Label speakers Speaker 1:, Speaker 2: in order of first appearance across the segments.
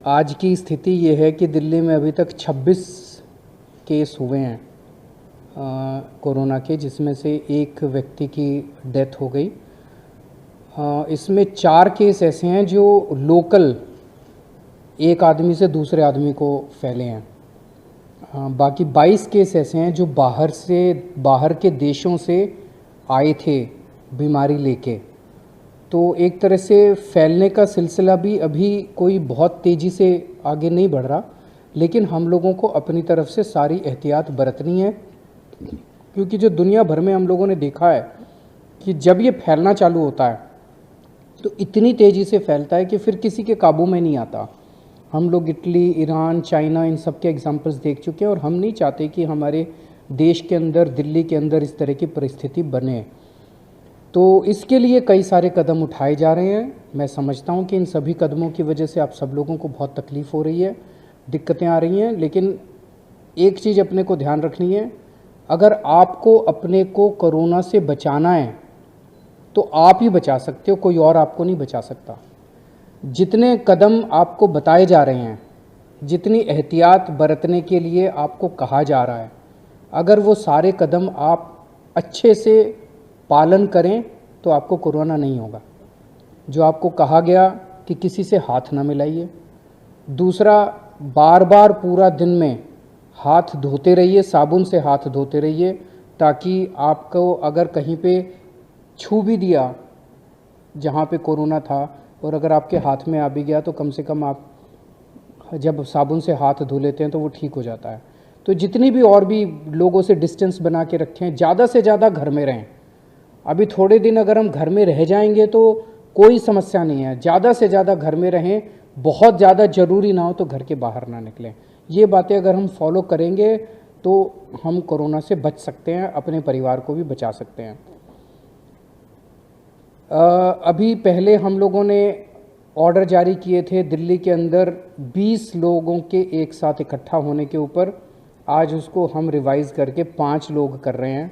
Speaker 1: आज की स्थिति ये है कि दिल्ली में अभी तक 26 केस हुए हैं कोरोना के, जिसमें से एक व्यक्ति की डेथ हो गई। इसमें 4 केस ऐसे हैं जो लोकल एक आदमी से दूसरे आदमी को फैले हैं। बाकी 22 केस ऐसे हैं जो बाहर के देशों से आए थे बीमारी लेके। तो एक तरह से फैलने का सिलसिला भी अभी कोई बहुत तेज़ी से आगे नहीं बढ़ रहा, लेकिन हम लोगों को अपनी तरफ से सारी एहतियात बरतनी है, क्योंकि जो दुनिया भर में हम लोगों ने देखा है कि जब ये फैलना चालू होता है तो इतनी तेज़ी से फैलता है कि फिर किसी के काबू में नहीं आता। हम लोग इटली, ईरान, चाइना, इन सब के एग्जाम्पल्स देख चुके हैं और हम नहीं चाहते कि हमारे देश के अंदर, दिल्ली के अंदर इस तरह की परिस्थिति बने। तो इसके लिए कई सारे कदम उठाए जा रहे हैं। मैं समझता हूं कि इन सभी कदमों की वजह से आप सब लोगों को बहुत तकलीफ़ हो रही है, दिक्कतें आ रही हैं, लेकिन एक चीज़ अपने को ध्यान रखनी है, अगर आपको अपने को कोरोना से बचाना है तो आप ही बचा सकते हो, कोई और आपको नहीं बचा सकता। जितने कदम आपको बताए जा रहे हैं, जितनी एहतियात बरतने के लिए आपको कहा जा रहा है, अगर वो सारे कदम आप अच्छे से पालन करें तो आपको कोरोना नहीं होगा। जो आपको कहा गया कि किसी से हाथ ना मिलाइए, दूसरा बार बार पूरा दिन में हाथ धोते रहिए, साबुन से हाथ धोते रहिए, ताकि आपको अगर कहीं पे छू भी दिया जहाँ पे कोरोना था और अगर आपके हाथ में आ भी गया तो कम से कम आप जब साबुन से हाथ धो लेते हैं तो वो ठीक हो जाता है। तो जितनी भी और भी लोगों से डिस्टेंस बना के रखें, ज़्यादा से ज़्यादा घर में रहें। अभी थोड़े दिन अगर हम घर में रह जाएंगे तो कोई समस्या नहीं है, ज़्यादा से ज़्यादा घर में रहें, बहुत ज़्यादा ज़रूरी ना हो तो घर के बाहर ना निकलें। ये बातें अगर हम फॉलो करेंगे तो हम कोरोना से बच सकते हैं, अपने परिवार को भी बचा सकते हैं। अभी पहले हम लोगों ने ऑर्डर जारी किए थे दिल्ली के अंदर 20 लोगों के एक साथ इकट्ठा होने के ऊपर। आज उसको हम रिवाइज़ करके 5 लोग कर रहे हैं।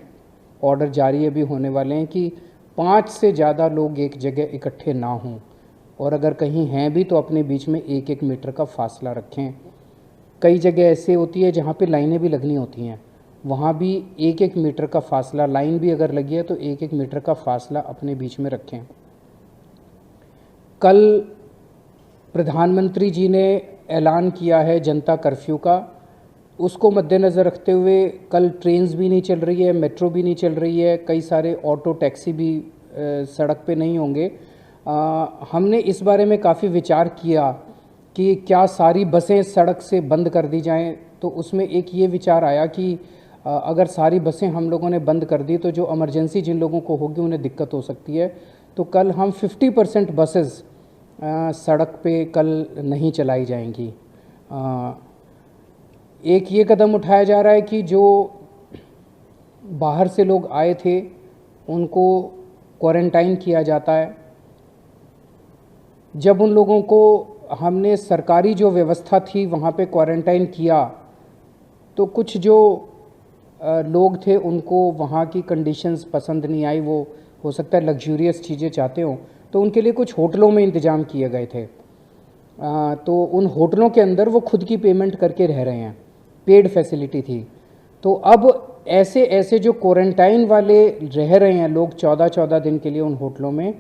Speaker 1: ऑर्डर जारी अभी होने वाले हैं कि 5 से ज़्यादा लोग एक जगह इकट्ठे ना हों, और अगर कहीं हैं भी तो अपने बीच में 1-1 मीटर का फासला रखें। कई जगह ऐसे होती है जहाँ पे लाइनें भी लगनी होती हैं, वहाँ भी 1-1 मीटर का फासला, लाइन भी अगर लगी है तो 1-1 मीटर का फासला अपने बीच में रखें। कल प्रधानमंत्री जी ने ऐलान किया है जनता कर्फ्यू का, उसको मद्देनज़र रखते हुए कल ट्रेन्स भी नहीं चल रही है, मेट्रो भी नहीं चल रही है, कई सारे ऑटो टैक्सी भी सड़क पे नहीं होंगे। हमने इस बारे में काफ़ी विचार किया कि क्या सारी बसें सड़क से बंद कर दी जाएं, तो उसमें एक ये विचार आया कि अगर सारी बसें हम लोगों ने बंद कर दी तो जो इमरजेंसी जिन लोगों को होगी उन्हें दिक्कत हो सकती है। तो कल हम 50% बसेस सड़क पे कल नहीं चलाई जाएंगी। एक ये कदम उठाया जा रहा है कि जो बाहर से लोग आए थे उनको क्वारंटाइन किया जाता है। जब उन लोगों को हमने सरकारी जो व्यवस्था थी वहाँ पे क्वारंटाइन किया तो कुछ जो लोग थे उनको वहाँ की कंडीशंस पसंद नहीं आई, वो हो सकता है लग्जूरियस चीज़ें चाहते हों, तो उनके लिए कुछ होटलों में इंतज़ाम किए गए थे। तो उन होटलों के अंदर वो खुद की पेमेंट करके रह रहे हैं, पेड फैसिलिटी थी। तो अब ऐसे जो क्वारंटाइन वाले रह रहे हैं लोग 14-14 दिन के लिए उन होटलों में,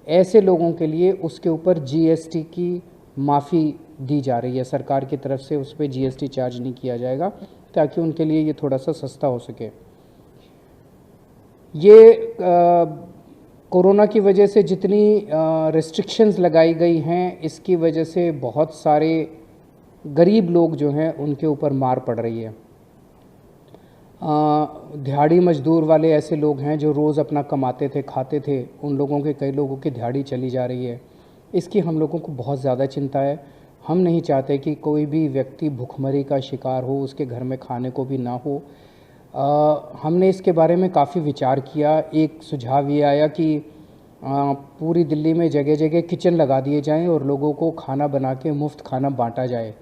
Speaker 1: ऐसे लोगों के लिए उसके ऊपर जीएसटी की माफ़ी दी जा रही है सरकार की तरफ से, उस पर जीएसटी चार्ज नहीं किया जाएगा ताकि उनके लिए ये थोड़ा सा सस्ता हो सके। ये कोरोना की वजह से जितनी रिस्ट्रिक्शंस लगाई गई हैं, इसकी वजह से बहुत सारे गरीब लोग जो हैं उनके ऊपर मार पड़ रही है। दिहाड़ी मजदूर वाले ऐसे लोग हैं जो रोज़ अपना कमाते थे, खाते थे, उन लोगों के, कई लोगों की दिहाड़ी चली जा रही है। इसकी हम लोगों को बहुत ज़्यादा चिंता है। हम नहीं चाहते कि कोई भी व्यक्ति भुखमरी का शिकार हो, उसके घर में खाने को भी ना हो। हमने इसके बारे में काफ़ी विचार किया। एक सुझाव ये आया कि पूरी दिल्ली में जगह जगह किचन लगा दिए जाएं और लोगों को खाना बना के मुफ्त खाना बांटा जाए।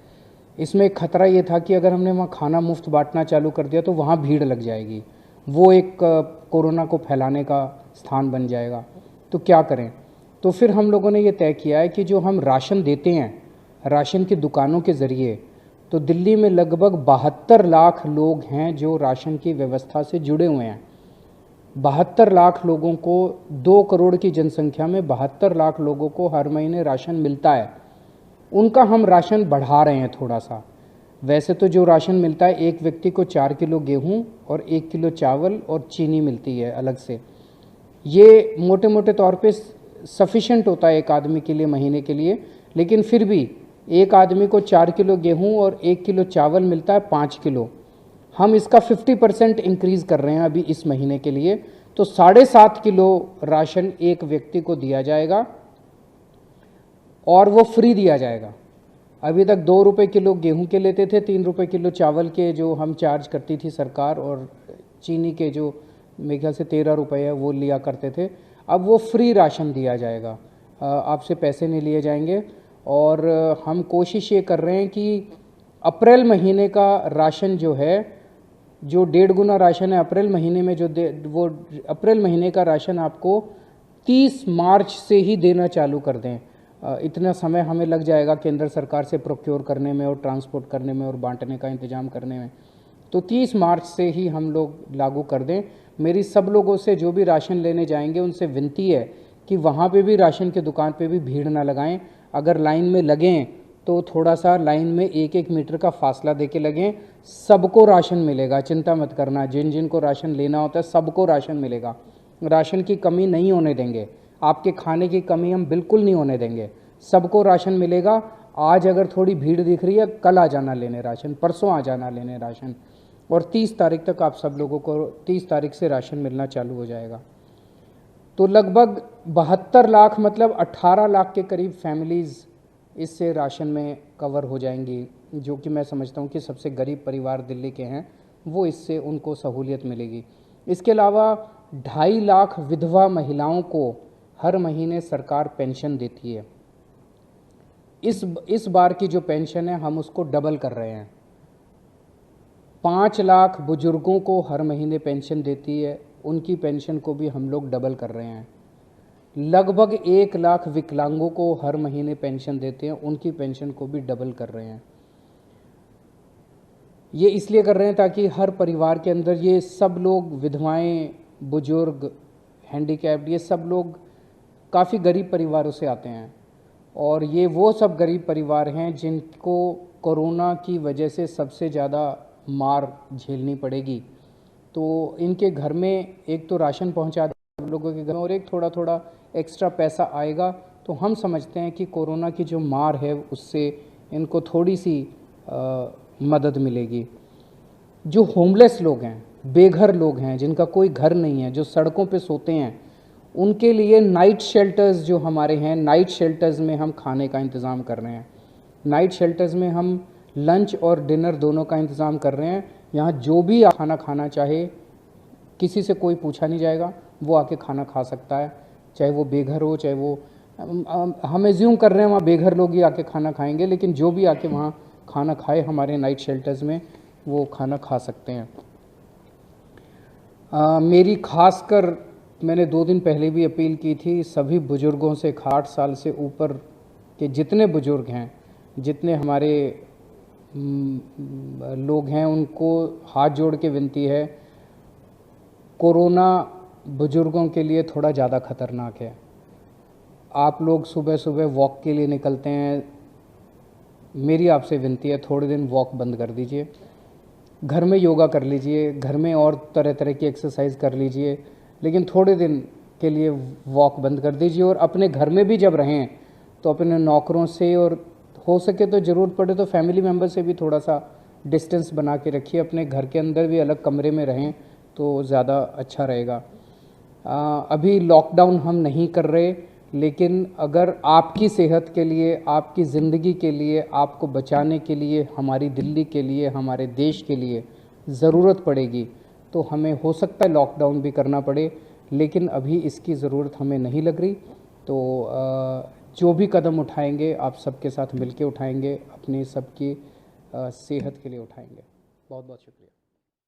Speaker 1: इसमें खतरा ये था कि अगर हमने वहाँ खाना मुफ्त बांटना चालू कर दिया तो वहाँ भीड़ लग जाएगी, वो एक कोरोना को फैलाने का स्थान बन जाएगा। तो क्या करें? तो फिर हम लोगों ने ये तय किया है कि जो हम राशन देते हैं, राशन की दुकानों के ज़रिए, तो दिल्ली में लगभग 72 लाख लोग हैं जो राशन की व्यवस्था से जुड़े हुए हैं। 72 लाख लोगों को, 2 करोड़ की जनसंख्या में 72 लाख लोगों को हर महीने राशन मिलता है। उनका हम राशन बढ़ा रहे हैं थोड़ा सा। वैसे तो जो राशन मिलता है, एक व्यक्ति को 4 किलो गेहूं और 1 किलो चावल और चीनी मिलती है अलग से। ये मोटे मोटे तौर पे सफिशेंट होता है एक आदमी के लिए महीने के लिए, लेकिन फिर भी एक आदमी को 4 किलो गेहूं और 1 किलो चावल मिलता है 5 किलो। हम इसका 50% इंक्रीज़ कर रहे हैं अभी इस महीने के लिए, तो 7.5 किलो राशन एक व्यक्ति को दिया जाएगा और वो फ्री दिया जाएगा। अभी तक 2 रुपये किलो गेहूं के लेते थे, 3 रुपये किलो चावल के जो हम चार्ज करती थी सरकार, और चीनी के जो मेरे ख्याल से 13 रुपये है वो लिया करते थे। अब वो फ्री राशन दिया जाएगा, आपसे पैसे नहीं लिए जाएंगे। और हम कोशिश ये कर रहे हैं कि अप्रैल महीने का राशन जो है, जो 1.5 गुना राशन है अप्रैल महीने में, वो अप्रैल महीने का राशन आपको 30 मार्च से ही देना चालू कर दें। इतना समय हमें लग जाएगा केंद्र सरकार से प्रोक्योर करने में और ट्रांसपोर्ट करने में और बांटने का इंतजाम करने में, तो 30 मार्च से ही हम लोग लागू कर दें। मेरी सब लोगों से, जो भी राशन लेने जाएंगे, उनसे विनती है कि वहाँ पे भी राशन की दुकान पे भी भीड़ ना लगाएं। अगर लाइन में लगें तो थोड़ा सा लाइन में 1-1 मीटर का फासला दे के लगें। सबको राशन मिलेगा, चिंता मत करना। जिन जिन को राशन लेना होता है सबको राशन मिलेगा। राशन की कमी नहीं होने देंगे, आपके खाने की कमी हम बिल्कुल नहीं होने देंगे, सबको राशन मिलेगा। आज अगर थोड़ी भीड़ दिख रही है, कल आ जाना लेने राशन, परसों आ जाना लेने राशन, और 30 तारीख तक आप सब लोगों को 30 तारीख से राशन मिलना चालू हो जाएगा। तो लगभग 72 लाख, मतलब 18 लाख के करीब फैमिलीज़ इससे राशन में कवर हो जाएंगी, जो कि मैं समझता हूँ कि सबसे गरीब परिवार दिल्ली के हैं, वो इससे उनको सहूलियत मिलेगी। इसके अलावा 2.5 लाख विधवा महिलाओं को हर महीने सरकार पेंशन देती है। इस बार की जो पेंशन है हम उसको डबल कर रहे हैं। 5 लाख बुजुर्गों को हर महीने पेंशन देती है, उनकी पेंशन को भी हम लोग डबल कर रहे हैं। लगभग 1 लाख विकलांगों को हर महीने पेंशन देते हैं, उनकी पेंशन को भी डबल कर रहे हैं। ये इसलिए कर रहे हैं ताकि हर परिवार के अंदर ये सब लोग, विधवाएं, बुजुर्ग, हैंडीकैप्ड, ये सब लोग काफ़ी गरीब परिवारों से आते हैं, और ये वो सब गरीब परिवार हैं जिनको कोरोना की वजह से सबसे ज़्यादा मार झेलनी पड़ेगी। तो इनके घर में एक तो राशन पहुंचा दें लोगों के घर में, और एक थोड़ा थोड़ा एक्स्ट्रा पैसा आएगा, तो हम समझते हैं कि कोरोना की जो मार है उससे इनको थोड़ी सी मदद मिलेगी। जो होमलेस लोग हैं, बेघर लोग हैं, जिनका कोई घर नहीं है, जो सड़कों पे सोते हैं, उनके लिए नाइट शेल्टर्स जो हमारे हैं, नाइट शेल्टर्स में हम खाने का इंतज़ाम कर रहे हैं। नाइट शेल्टर्स में हम लंच और डिनर दोनों का इंतज़ाम कर रहे हैं। यहाँ जो भी खाना खाना चाहे, किसी से कोई पूछा नहीं जाएगा, वो आके खाना खा सकता है, चाहे वो बेघर हो, चाहे वो, हम एज्यूम कर रहे हैं वहाँ बेघर लोग ही आके खाना खाएंगे, लेकिन जो भी आके वहाँ खाना खाए हमारे नाइट शेल्टर्स में, वो खाना खा सकते हैं। मेरी खासकर, मैंने 2 दिन पहले भी अपील की थी सभी बुज़ुर्गों से, 60 साल से ऊपर के जितने बुज़ुर्ग हैं, जितने हमारे लोग हैं, उनको हाथ जोड़ के विनती है, कोरोना बुज़ुर्गों के लिए थोड़ा ज़्यादा ख़तरनाक है। आप लोग सुबह सुबह वॉक के लिए निकलते हैं, मेरी आपसे विनती है थोड़े दिन वॉक बंद कर दीजिए, घर में योगा कर लीजिए, घर में और तरह तरह की एक्सरसाइज कर लीजिए, लेकिन थोड़े दिन के लिए वॉक बंद कर दीजिए। और अपने घर में भी जब रहें तो अपने नौकरों से, और हो सके तो ज़रूरत पड़े तो फैमिली मेम्बर से भी थोड़ा सा डिस्टेंस बना के रखिए। अपने घर के अंदर भी अलग कमरे में रहें तो ज़्यादा अच्छा रहेगा। अभी लॉकडाउन हम नहीं कर रहे, लेकिन अगर आपकी सेहत के लिए, आपकी ज़िंदगी के लिए, आपको बचाने के लिए, हमारी दिल्ली के लिए, हमारे देश के लिए ज़रूरत पड़ेगी तो हमें हो सकता है लॉकडाउन भी करना पड़े, लेकिन अभी इसकी ज़रूरत हमें नहीं लग रही। तो जो भी कदम उठाएंगे आप सबके साथ मिलके उठाएंगे, अपनी सबकी सेहत के लिए उठाएंगे। बहुत बहुत शुक्रिया।